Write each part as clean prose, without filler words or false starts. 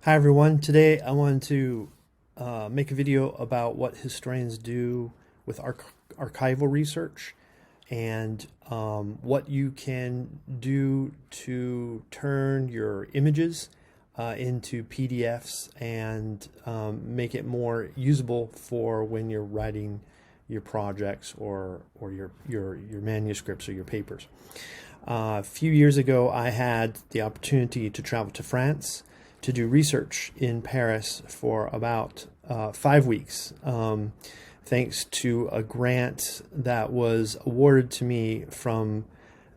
Hi everyone. Today I wanted to make a video about what historians do with archival research and what you can do to turn your images into PDFs and make it more usable for when you're writing your projects or your manuscripts or your papers. A few years ago, I had the opportunity to travel to France to do research in Paris for about 5 weeks, thanks to a grant that was awarded to me from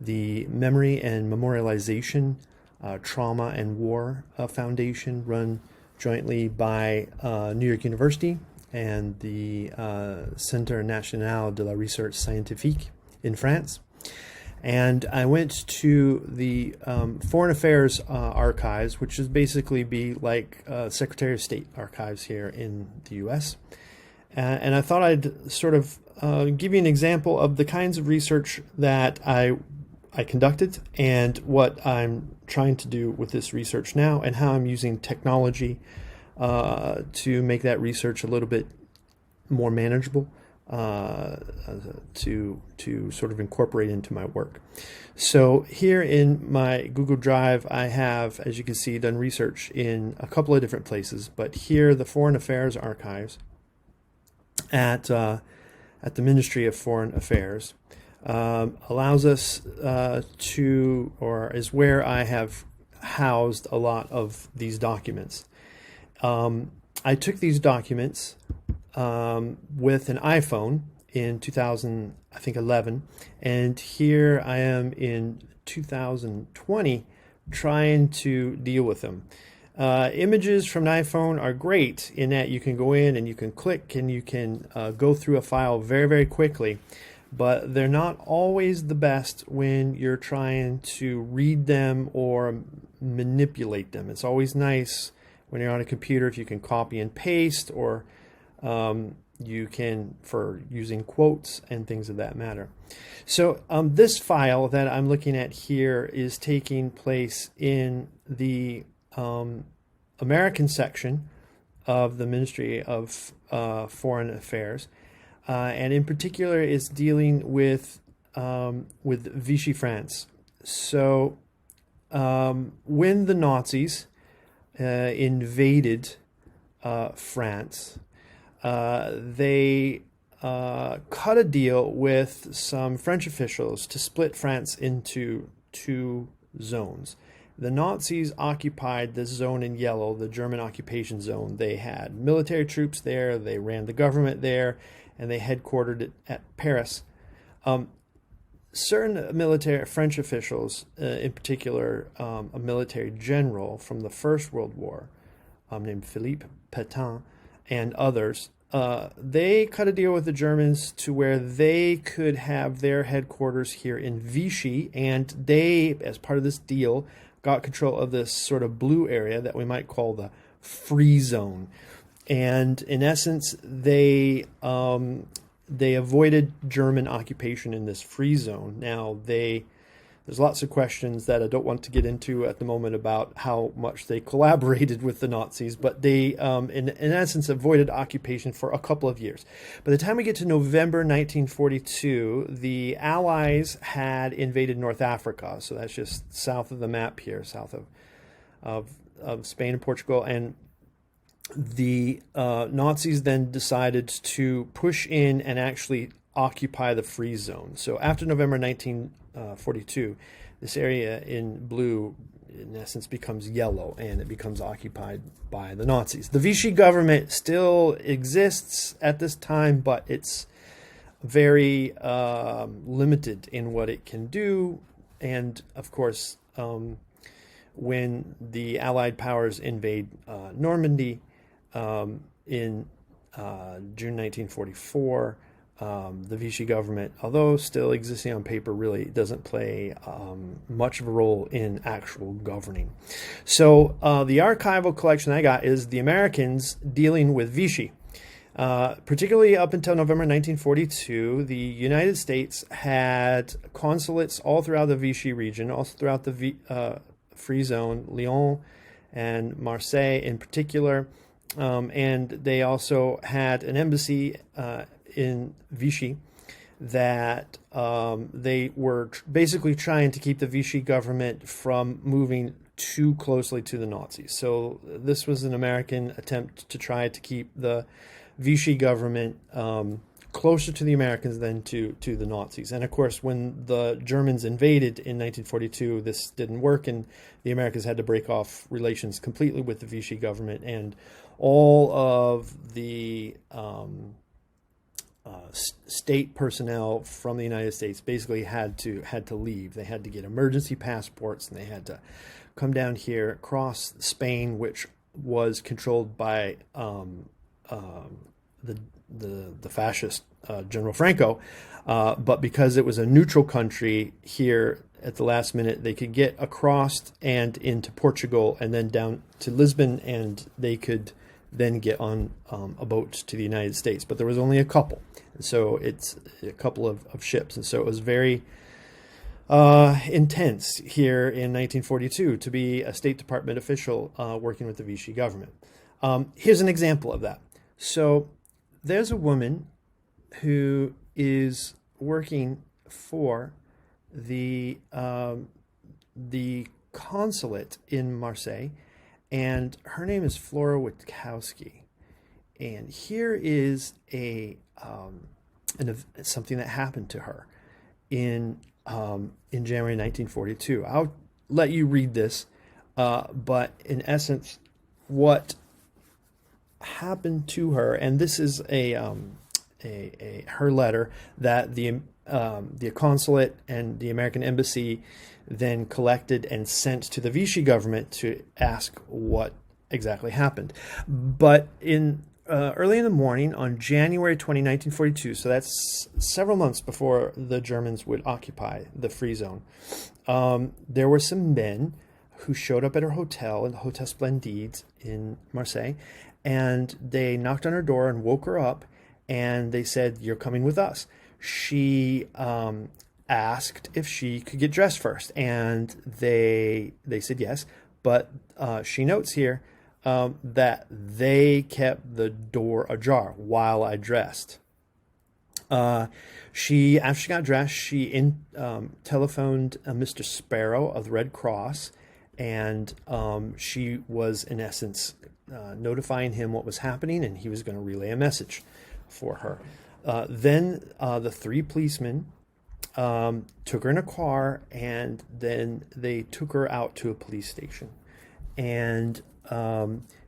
the Memory and Memorialization Trauma and War Foundation, run jointly by New York University and the Centre National de la Recherche Scientifique in France. And I went to the Foreign Affairs Archives, which is basically be like Secretary of State archives here in the U.S. And I thought I'd sort of give you an example of the kinds of research that I conducted and what I'm trying to do with this research now, and how I'm using technology to make that research a little bit more manageable. To sort of incorporate into my work. So here in my Google Drive, I have, as you can see, done research in a couple of different places, but here the Foreign Affairs Archives at the Ministry of Foreign Affairs allows us or is where I have housed a lot of these documents. I took these documents with an iPhone in 2011, and here I am in 2020 trying to deal with them. Images from an iPhone are great in that you can go in and you can click and you can go through a file very, very quickly, but they're not always the best when you're trying to read them or manipulate them. It's always nice when you're on a computer if you can copy and paste, or you can, for using quotes and things of that matter. So this file that I'm looking at here is taking place in the American section of the Ministry of Foreign Affairs, and in particular is dealing with Vichy France. So when the Nazis invaded France, they cut a deal with some French officials to split France into two zones. The Nazis occupied the zone in yellow, the German occupation zone. They had military troops there, they ran the government there, and they headquartered it at Paris. Certain military French officials, in particular a military general from the First World War named Philippe Pétain, and others, they cut a deal with the Germans to where they could have their headquarters here in Vichy, and they, as part of this deal, got control of this sort of blue area that we might call the free zone. And in essence, they avoided German occupation in this free zone. Now, there's lots of questions that I don't want to get into at the moment about how much they collaborated with the Nazis, but they, in essence, avoided occupation for a couple of years. By the time we get to November 1942, the Allies had invaded North Africa, so that's just south of the map here, south of Spain and Portugal, and the Nazis then decided to push in and actually occupy the free zone. So after November 1942, this area in blue, in essence, becomes yellow, and it becomes occupied by the Nazis. The Vichy government still exists at this time, but it's very limited in what it can do. And of course, when the Allied powers invade Normandy in June 1944, the Vichy government, although still existing on paper, really doesn't play much of a role in actual governing. So the archival collection I got is the Americans dealing with Vichy. Particularly up until November 1942, the United States had consulates all throughout the Vichy region, also throughout the Free Zone, Lyon, and Marseille in particular. And they also had an embassy in Vichy that they were basically trying to keep the Vichy government from moving too closely to the Nazis. So this was an American attempt to try to keep the Vichy government closer to the Americans than to the Nazis. And of course, when the Germans invaded in 1942, this didn't work, and the Americans had to break off relations completely with the Vichy government, and all of the state personnel from the United States basically had to leave. They had to get emergency passports, and they had to come down here, cross Spain, which was controlled by the fascist General Franco, but because it was a neutral country here, at the last minute they could get across and into Portugal and then down to Lisbon, and they could then get on a boat to the United States. But there was only a couple, and so it's a couple of ships, and so it was very intense here in 1942 to be a State Department official working with the Vichy government. Here's an example of that. So there's a woman who is working for the consulate in Marseille, and her name is Flora Witkowski. And here is something that happened to her in January 1942. I'll let you read this, but in essence, what happened to her, and this is her letter that the consulate and the American embassy then collected and sent to the Vichy government to ask what exactly happened. But in early in the morning on January 20, 1942, so that's several months before the Germans would occupy the Free Zone, there were some men who showed up at her hotel, in the Hotel Splendide in Marseille, and they knocked on her door and woke her up, and they said, "You're coming with us." She asked if she could get dressed first, and they said yes, but she notes here that they kept the door ajar while I dressed. After she got dressed, she telephoned Mr. Sparrow of the Red Cross, and she was, in essence, notifying him what was happening, and he was going to relay a message for her. Then the three policemen took her in a car, and then they took her out to a police station. And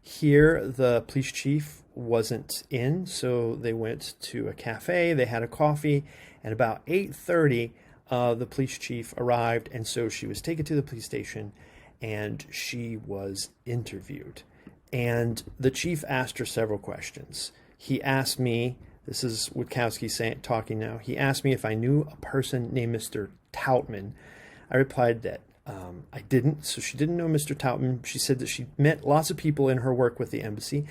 here the police chief wasn't in, so they went to a cafe, they had a coffee, and about 8:30 the police chief arrived, and so she was taken to the police station and she was interviewed. And the chief asked her several questions. He asked me, this is Witkowski talking now, he asked me if I knew a person named Mr. Toutman. I replied that I didn't, so she didn't know Mr. Toutman. She said that she met lots of people in her work with the embassy,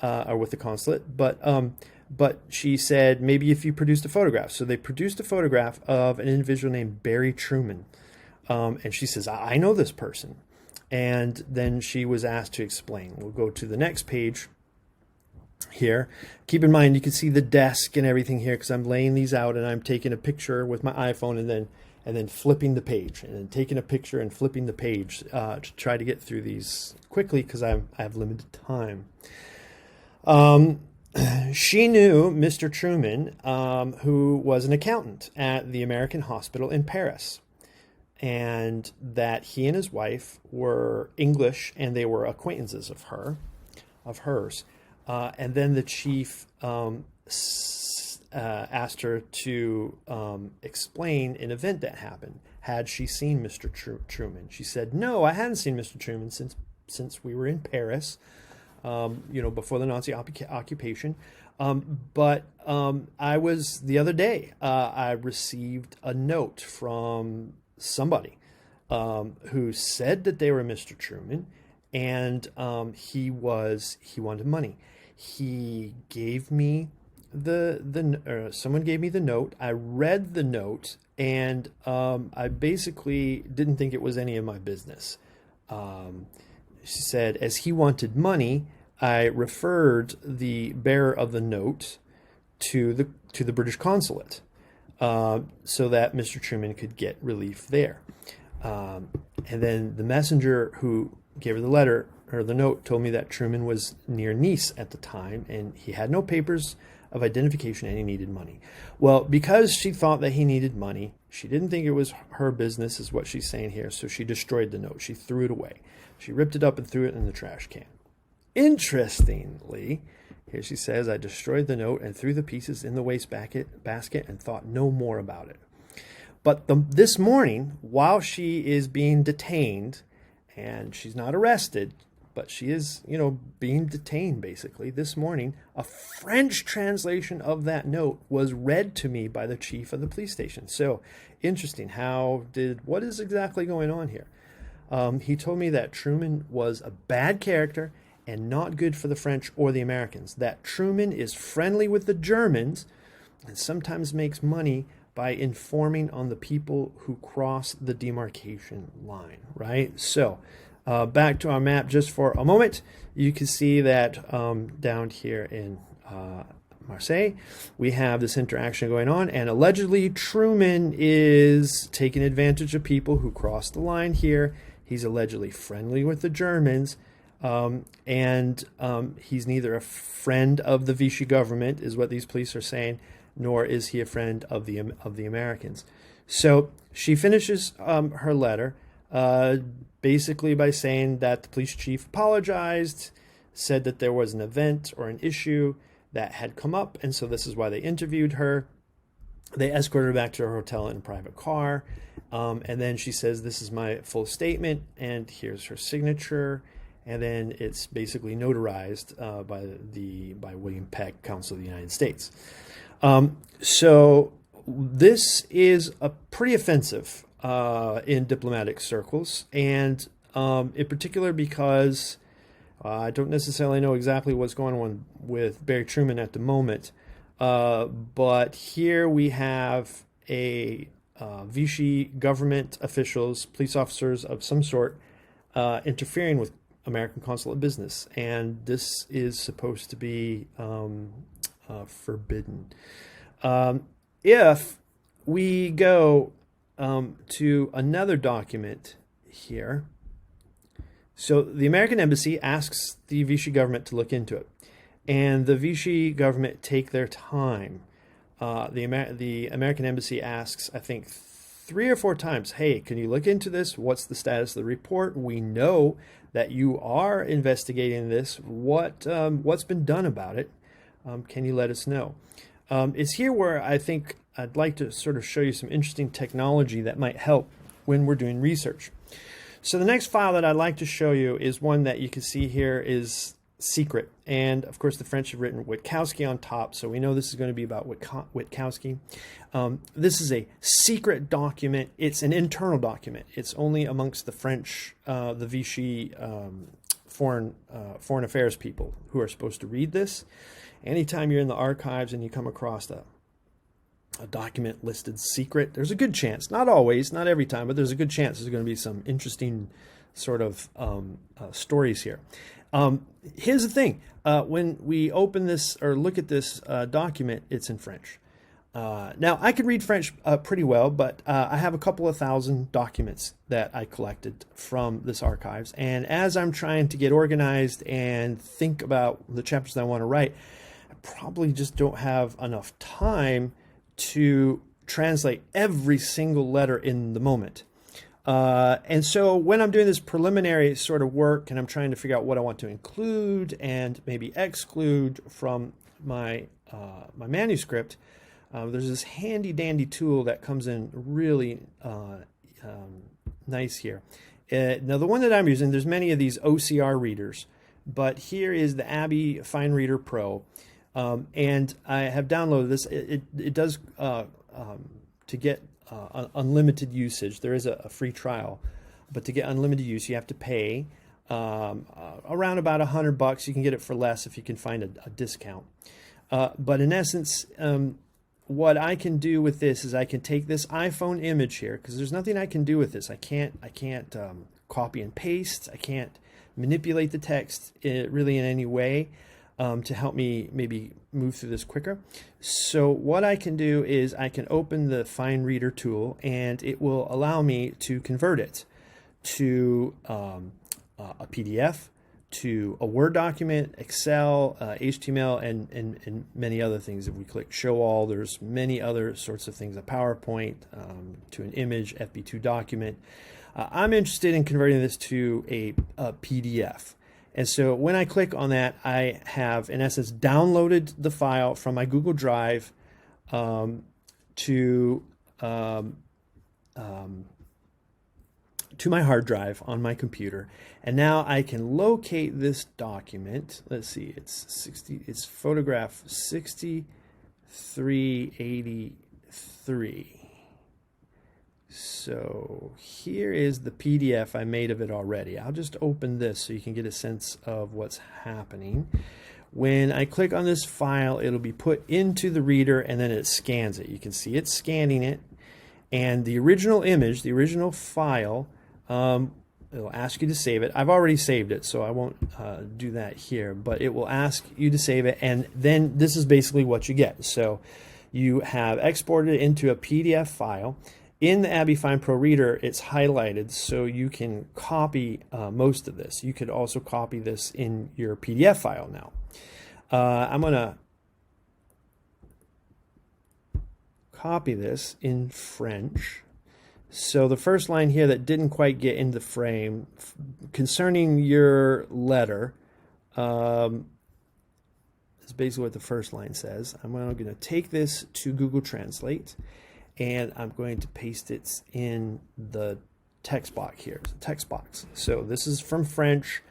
or with the consulate, but she said maybe if you produced a photograph. So they produced a photograph of an individual named Barry Truman, and she says, I know this person. And then she was asked to explain. We'll go to the next page here. Keep in mind, you can see the desk and everything here because I'm laying these out and I'm taking a picture with my iPhone and then flipping the page and then taking a picture and flipping the page to try to get through these quickly because I have limited time. She knew Mr. Truman, who was an accountant at the American Hospital in Paris, and that he and his wife were English and they were acquaintances of hers. And then the chief asked her to explain an event that happened. Had she seen Mr. Truman? She said, no, I hadn't seen Mr. Truman since we were in Paris, before the Nazi occupation. But I was, the other day, I received a note from somebody who said that they were Mr. Truman, and he wanted money. He gave me someone gave me the note. I read the note, and I basically didn't think it was any of my business. She said, as he wanted money, I referred the bearer of the note to the British consulate, so that Mr. Truman could get relief there. And then the messenger who gave her the letter or the note told me that Truman was near Nice at the time, and he had no papers of identification and he needed money. Well, because she thought that he needed money, she didn't think it was her business, is what she's saying here. So she destroyed the note. She threw it away. She ripped it up and threw it in the trash can. Interestingly, here she says, I destroyed the note and threw the pieces in the basket and thought no more about it. But this morning, while she is being detained, and she's not arrested, but she is, being detained basically, this morning, a French translation of that note was read to me by the chief of the police station. So interesting. What is exactly going on here? He told me that Truman was a bad character and not good for the French or the Americans. That Truman is friendly with the Germans and sometimes makes money by informing on the people who cross the demarcation line, right? So back to our map just for a moment. You can see that down here in Marseille, we have this interaction going on, and allegedly Truman is taking advantage of people who cross the line here. He's allegedly friendly with the Germans, and he's neither a friend of the Vichy government, is what these police are saying, nor is he a friend of the Americans. So she finishes her letter basically by saying that the police chief apologized, said that there was an event or an issue that had come up, and so this is why they interviewed her. They escorted her back to her hotel in a private car, and then she says, this is my full statement, and here's her signature, and then it's basically notarized by William Peck, Counsel of the United States. So this is a pretty offensive in diplomatic circles, and in particular because I don't necessarily know exactly what's going on with Barry Truman at the moment, but here we have a Vichy government officials, police officers of some sort, interfering with American consulate business, and this is supposed to be forbidden. If we go to another document here, so the American embassy asks the Vichy government to look into it, and the Vichy government take their time. The American embassy asks, I think, 3 or 4 times, hey, can you look into this? What's the status of the report? We know that you are investigating this. What's been done about it? Can you let us know? It's here where I think I'd like to sort of show you some interesting technology that might help when we're doing research. So the next file that I'd like to show you is one that you can see here is secret. And of course, the French have written Witkowski on top, so we know this is going to be about Witkowski. This is a secret document. It's an internal document. It's only amongst the French, the Vichy foreign affairs people who are supposed to read this. Anytime you're in the archives and you come across a document listed secret, there's a good chance, not always, not every time, but there's a good chance there's going to be some interesting sort of stories here. Here's the thing. When we open this or look at this document, it's in French. Now, I can read French pretty well, but I have a couple of thousand documents that I collected from this archives. And as I'm trying to get organized and think about the chapters that I want to write, I probably just don't have enough time to translate every single letter in the moment. And so when I'm doing this preliminary sort of work and I'm trying to figure out what I want to include and maybe exclude from my my manuscript, there's this handy dandy tool that comes in really nice here. Now the one that I'm using, there's many of these OCR readers, but here is the Abby Fine Reader Pro. And I have downloaded this. It does to get unlimited usage. There is a free trial, but to get unlimited use, you have to pay around about $100. You can get it for less if you can find a discount. But in essence, what I can do with this is I can take this iPhone image here, because there's nothing I can do with this. I can't copy and paste. I can't manipulate the text really in any way to help me maybe move through this quicker. So what I can do is I can open the Find Reader tool, and it will allow me to convert it to a PDF, to a Word document, Excel, HTML, and many other things. If we click Show All, there's many other sorts of things, a PowerPoint, to an image, FB2 document. I'm interested in converting this to a PDF. And so when I click on that, I have, in essence, downloaded the file from my Google Drive to my hard drive on my computer. And now I can locate this document. Let's see, it's photograph 6383. So here is the PDF I made of it already. I'll just open this so you can get a sense of what's happening. When I click on this file, it'll be put into the reader, and then it scans it. You can see it scanning it. And the original image, the original file, it'll ask you to save it. I've already saved it, so I won't do that here, but it will ask you to save it, and then this is basically what you get. So you have exported it into a PDF file. In the Abby Find Pro Reader, it's highlighted, so you can copy most of this. You could also copy this in your PDF file now. I'm going to copy this in French. So the first line here that didn't quite get into the frame, concerning your letter, is basically what the first line says. I'm going to take this to Google Translate, and I'm going to paste it in the text box here, text box. So this is from French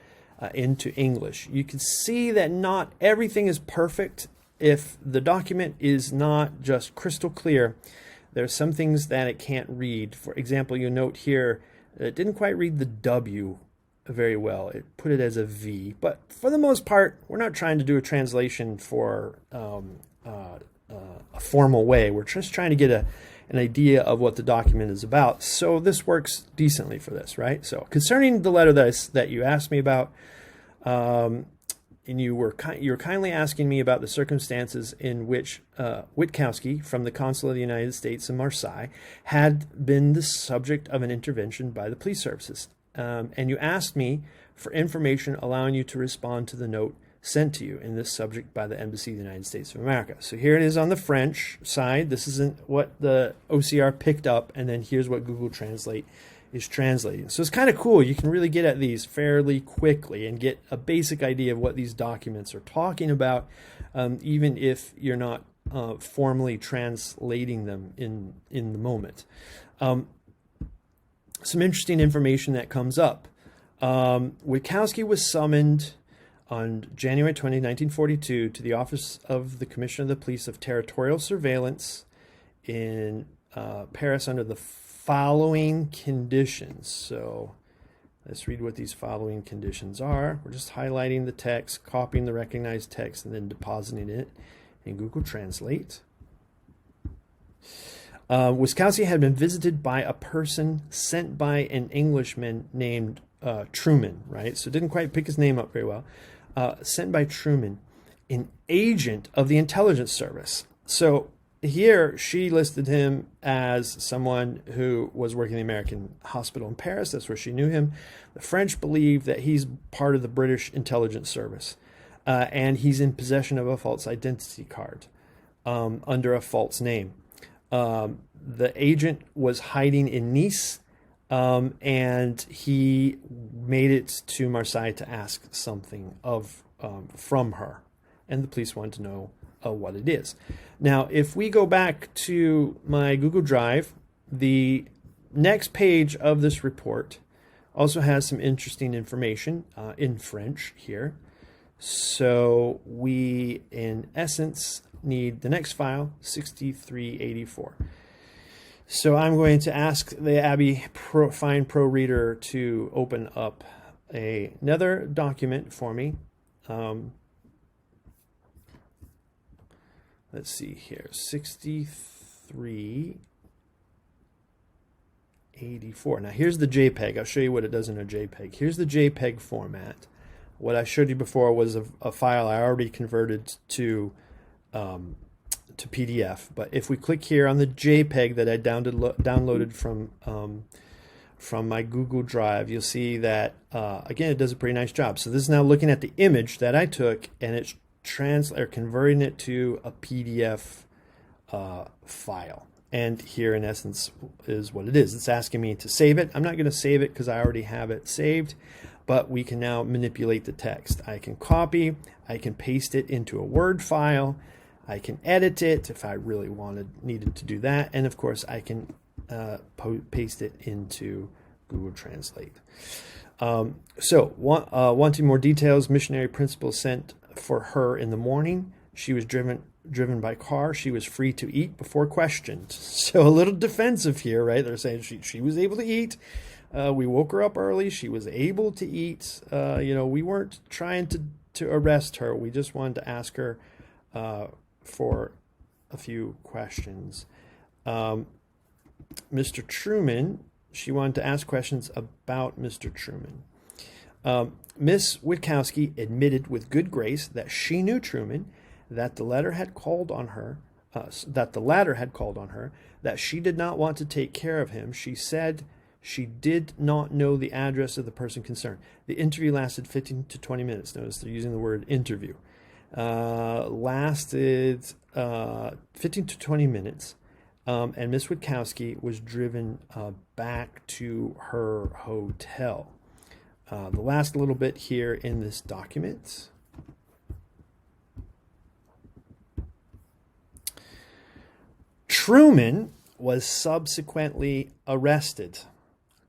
into English. You can see that not everything is perfect. If the document is not just crystal clear, there's some things that it can't read. For example, you'll note here, it didn't quite read the W very well. It put it as a V. But for the most part, we're not trying to do a translation for a formal way. We're just trying to get an idea of what the document is about. So this works decently for this, right? So concerning the letter that you asked me about, and you're kindly asking me about the circumstances in which Witkowski from the consulate of the United States in Marseille had been the subject of an intervention by the police services. And you asked me for information allowing you to respond to the note sent to you in this subject by the Embassy of the United States of America. So here it is on the French side. This isn't what the OCR picked up, and then here's what Google Translate is translating. So it's kind of cool. You can really get at these fairly quickly and get a basic idea of what these documents are talking about, even if you're not formally translating them in the moment. Some interesting information that comes up. Witkowski was summoned on January 20, 1942, to the Office of the Commissioner of the Police of Territorial Surveillance in Paris under the following conditions. So let's read what these following conditions are. We're just highlighting the text, copying the recognized text, and then depositing it in Google Translate. Witkowski had been visited by a person sent by an Englishman named Truman, right? So didn't quite pick his name up very well. Sent by Truman, an agent of the intelligence service. So here she listed him as someone who was working in the American hospital in Paris. That's where she knew him. The French believe that he's part of the British intelligence service, and he's in possession of a false identity card under a false name. The agent was hiding in Nice, and he made it to Marseille to ask something from her, and the police wanted to know what it is. Now, if we go back to my Google Drive, the next page of this report also has some interesting information in French here. So we, in essence, need the next file, 6384. So I'm going to ask the Abby Find Pro Reader to open up another document for me. Let's see here, 6384. 84. Now here's the JPEG. I'll show you what it does in a JPEG. Here's the JPEG format. What I showed you before was a file I already converted to PDF. But if we click here on the JPEG that I downloaded from my Google Drive, you'll see that, again, it does a pretty nice job. So this is now looking at the image that I took, and it's converting it to a PDF file. And here, in essence, is what it is. It's asking me to save it. I'm not going to save it because I already have it saved, but we can now manipulate the text. I can copy, I can paste it into a Word file, I can edit it if I really needed to do that, and of course I can paste it into Google Translate. Wanting more details, missionary principal sent for her in the morning. She was driven by car. She was free to eat before questioned. So a little defensive here, right? They're saying she was able to eat. We woke her up early. She was able to eat. We weren't trying to arrest her. We just wanted to ask her for a few questions. Mr. Truman, she wanted to ask questions about Mr. Truman. Miss Witkowski admitted with good grace that she knew Truman, that the latter had called on her, that she did not want to take care of him. She said she did not know the address of the person concerned. The interview lasted 15 to 20 minutes. Notice they're using the word interview. Lasted 15 to 20 minutes. And Miss Witkowski was driven back to her hotel. The last little bit here in this document. Truman was subsequently arrested,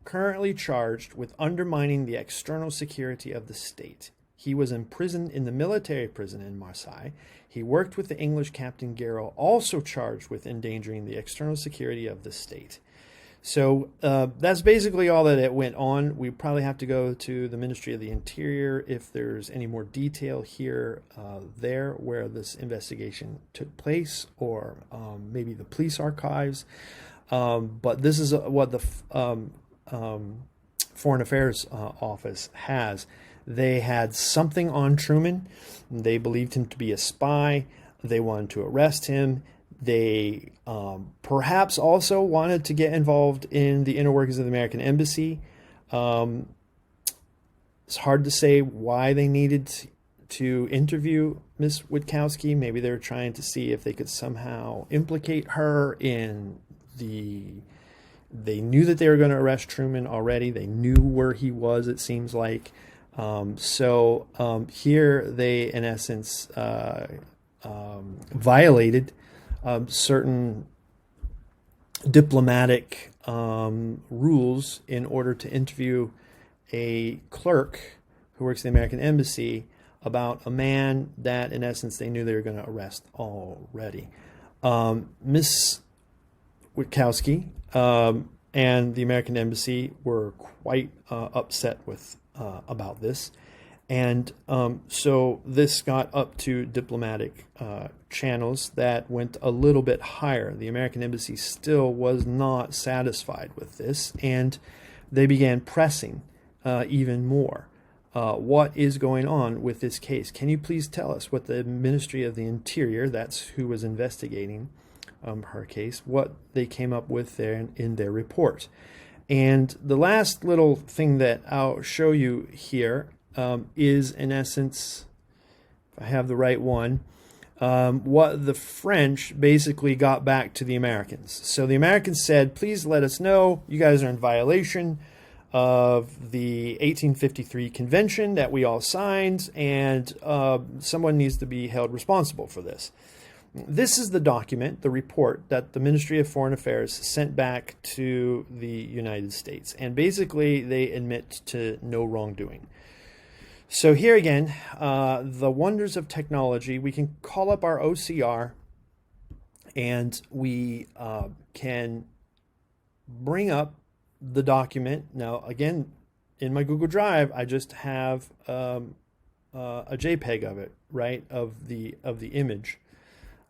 currently charged with undermining the external security of the state. He was imprisoned in the military prison in Marseille. He worked with the English Captain Garrow, also charged with endangering the external security of the state. So that's basically all that it went on. We probably have to go to the Ministry of the Interior if there's any more detail here, there where this investigation took place, or maybe the police archives. But this is what the Foreign Affairs Office has. They had something on Truman. They believed him to be a spy. They wanted to arrest him. They perhaps also wanted to get involved in the inner workings of the American Embassy. It's hard to say why they needed to interview Miss Witkowski. Maybe they were trying to see if they could somehow implicate her in the... They knew that they were going to arrest Truman already. They knew where he was, it seems like. Here they, in essence, violated certain diplomatic rules in order to interview a clerk who works in the American Embassy about a man that, in essence, they knew they were going to arrest already. Miss Witkowski and the American Embassy were quite upset with about this. And so this got up to diplomatic channels that went a little bit higher. The American Embassy still was not satisfied with this, and they began pressing even more. What is going on with this case? Can you please tell us what the Ministry of the Interior, that's who was investigating her case, what they came up with there in their report? And the last little thing that I'll show you here is, in essence, if I have the right one, what the French basically got back to the Americans. So the Americans said, please let us know you guys are in violation of the 1853 convention that we all signed, and someone needs to be held responsible for this. This is the document, the report that the Ministry of Foreign Affairs sent back to the United States. And basically, they admit to no wrongdoing. So here again, the wonders of technology. We can call up our OCR, and we can bring up the document. Now, again, in my Google Drive, I just have a JPEG of it, right, of the image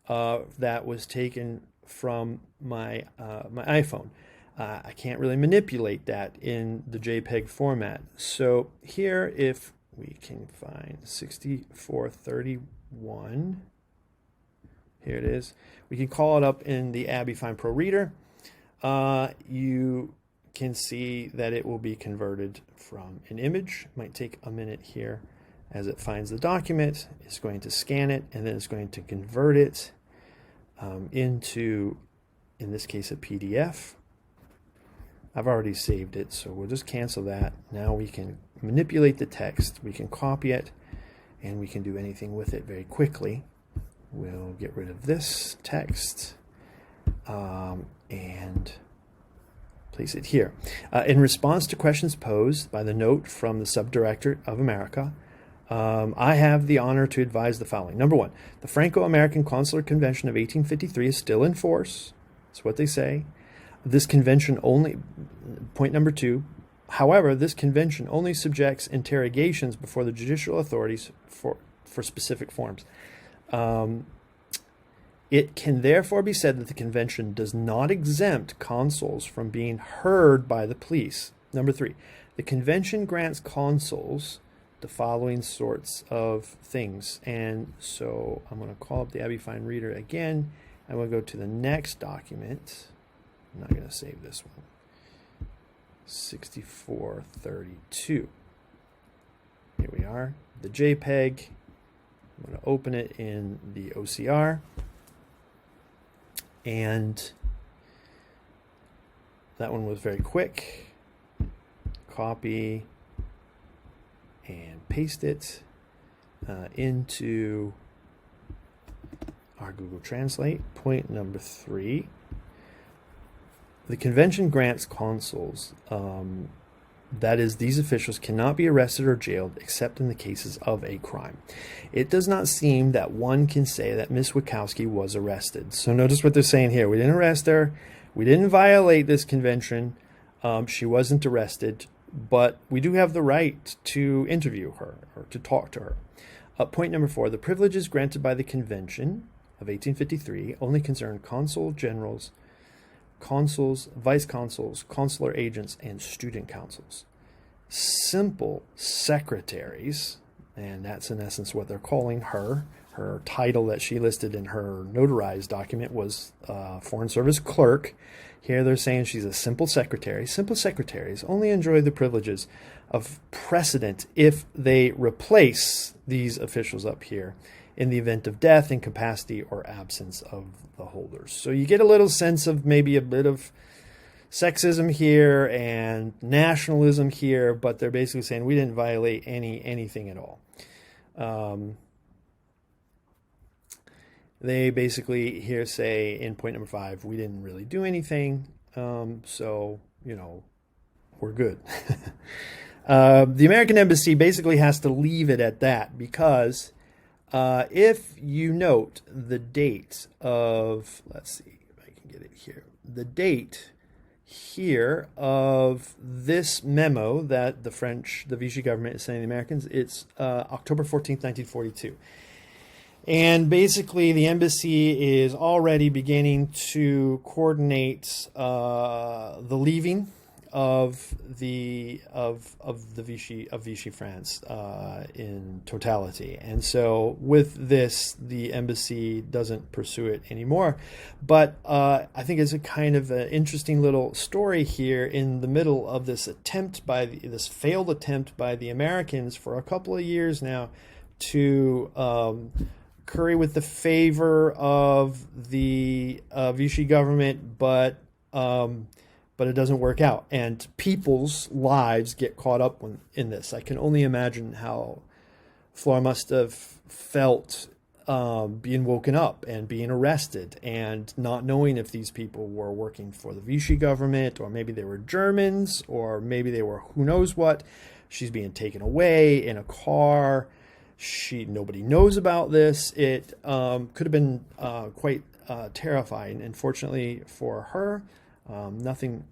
that was taken from my my iPhone. I can't really manipulate that in the JPEG format. So here, if we can find 6431, here it is. We can call it up in the Abby Fine Pro Reader. You can see that it will be converted from an image. It might take a minute here as it finds the document. It's going to scan it, and then it's going to convert it into, in this case, a PDF. I've already saved it, so we'll just cancel that. Now we can manipulate the text. We can copy it, and we can do anything with it very quickly. We'll get rid of this text and place it here. In response to questions posed by the note from the Subdirectorate of America, I have the honor to advise the following. Number one, the Franco-American Consular Convention of 1853 is still in force. That's what they say. This convention only, point number two, however, this convention only subjects interrogations before the judicial authorities for specific forms. It can therefore be said that the convention does not exempt consuls from being heard by the police. Number three, the convention grants consuls the following sorts of things. And so I'm going to call up the Abby Fine Reader again. I'm going to go to the next document. I'm not going to save this one. 6432. Here we are. The JPEG. I'm going to open it in the OCR. And that one was very quick. Copy and paste it into our Google Translate. Point number three. The convention grants consuls, that is, these officials cannot be arrested or jailed except in the cases of a crime. It does not seem that one can say that Miss Wachowski was arrested. So notice what they're saying here. We didn't arrest her. We didn't violate this convention. She wasn't arrested, but we do have the right to interview her or to talk to her. Point number four, the privileges granted by the convention of 1853 only concern consul generals, consuls, vice consuls, consular agents, and student consuls. Simple secretaries, and that's in essence what they're calling her. Her title that she listed in her notarized document was Foreign Service clerk. Here they're saying she's a simple secretary. Simple secretaries only enjoy the privileges of precedent if they replace these officials up here in the event of death, incapacity, or absence of the holders. So you get a little sense of maybe a bit of sexism here and nationalism here, but they're basically saying we didn't violate anything at all. They basically here say in point number five, we didn't really do anything, so, you know, we're good. The American Embassy basically has to leave it at that because if you note the date of, let's see if I can get it here, the date here of this memo that the Vichy government is sending the Americans, it's October 14th, 1942. And basically the embassy is already beginning to coordinate the leaving of Vichy France in totality. And so with this, the embassy doesn't pursue it anymore. But I think it's a kind of an interesting little story here in the middle of this attempt this failed attempt by the Americans for a couple of years now to curry with the favor of the Vichy government, but it doesn't work out, and people's lives get caught up in this. I can only imagine how Flora must have felt being woken up and being arrested and not knowing if these people were working for the Vichy government, or maybe they were Germans, or maybe they were who knows what. She's being taken away in a car. Nobody knows about this. It could have been quite terrifying, and fortunately for her, nothing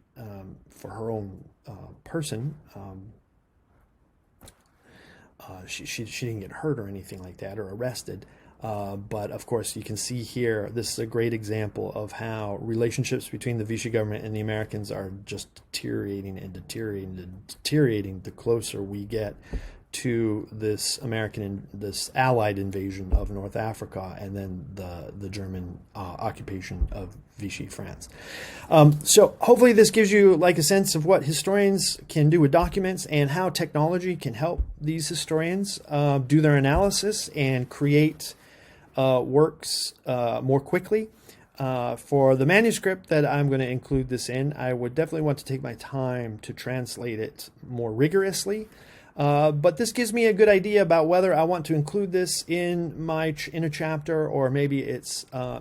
for her own person. She didn't get hurt or anything like that or arrested. But of course, you can see here, this is a great example of how relationships between the Vichy government and the Americans are just deteriorating and deteriorating and deteriorating the closer we get to this this Allied invasion of North Africa, and then the German occupation of Vichy France. So hopefully this gives you like a sense of what historians can do with documents and how technology can help these historians do their analysis and create works more quickly. For the manuscript that I'm going to include this in, I would definitely want to take my time to translate it more rigorously. But this gives me a good idea about whether I want to include this in a chapter, or maybe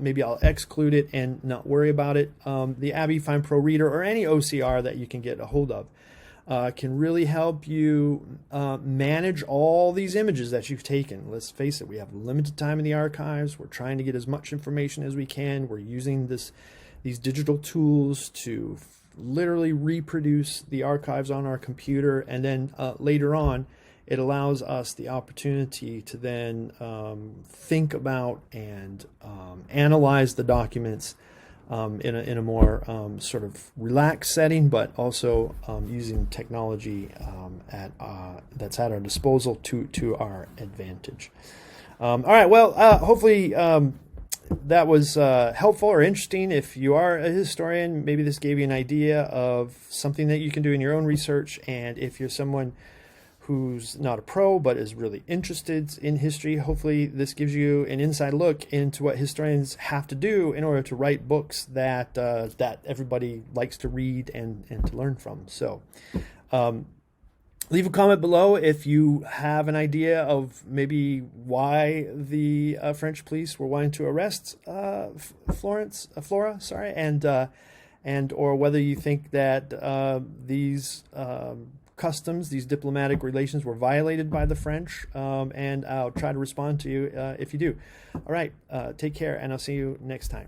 maybe I'll exclude it and not worry about it. The Abbey Fine Pro Reader, or any OCR that you can get a hold of, can really help you manage all these images that you've taken. Let's face it, we have limited time in the archives. We're trying to get as much information as we can. We're using these digital tools to literally reproduce the archives on our computer, and then later on it allows us the opportunity to then think about and analyze the documents in a more sort of relaxed setting, but also using technology that's at our disposal to our advantage. All right, well, hopefully that was helpful or interesting. If you are a historian, maybe this gave you an idea of something that you can do in your own research. And if you're someone who's not a pro but is really interested in history, hopefully this gives you an inside look into what historians have to do in order to write books that that everybody likes to read and to learn from. So leave a comment below if you have an idea of maybe why the French police were wanting to arrest Flora, and or whether you think that these customs, these diplomatic relations, were violated by the French. And I'll try to respond to you if you do. All right, take care, and I'll see you next time.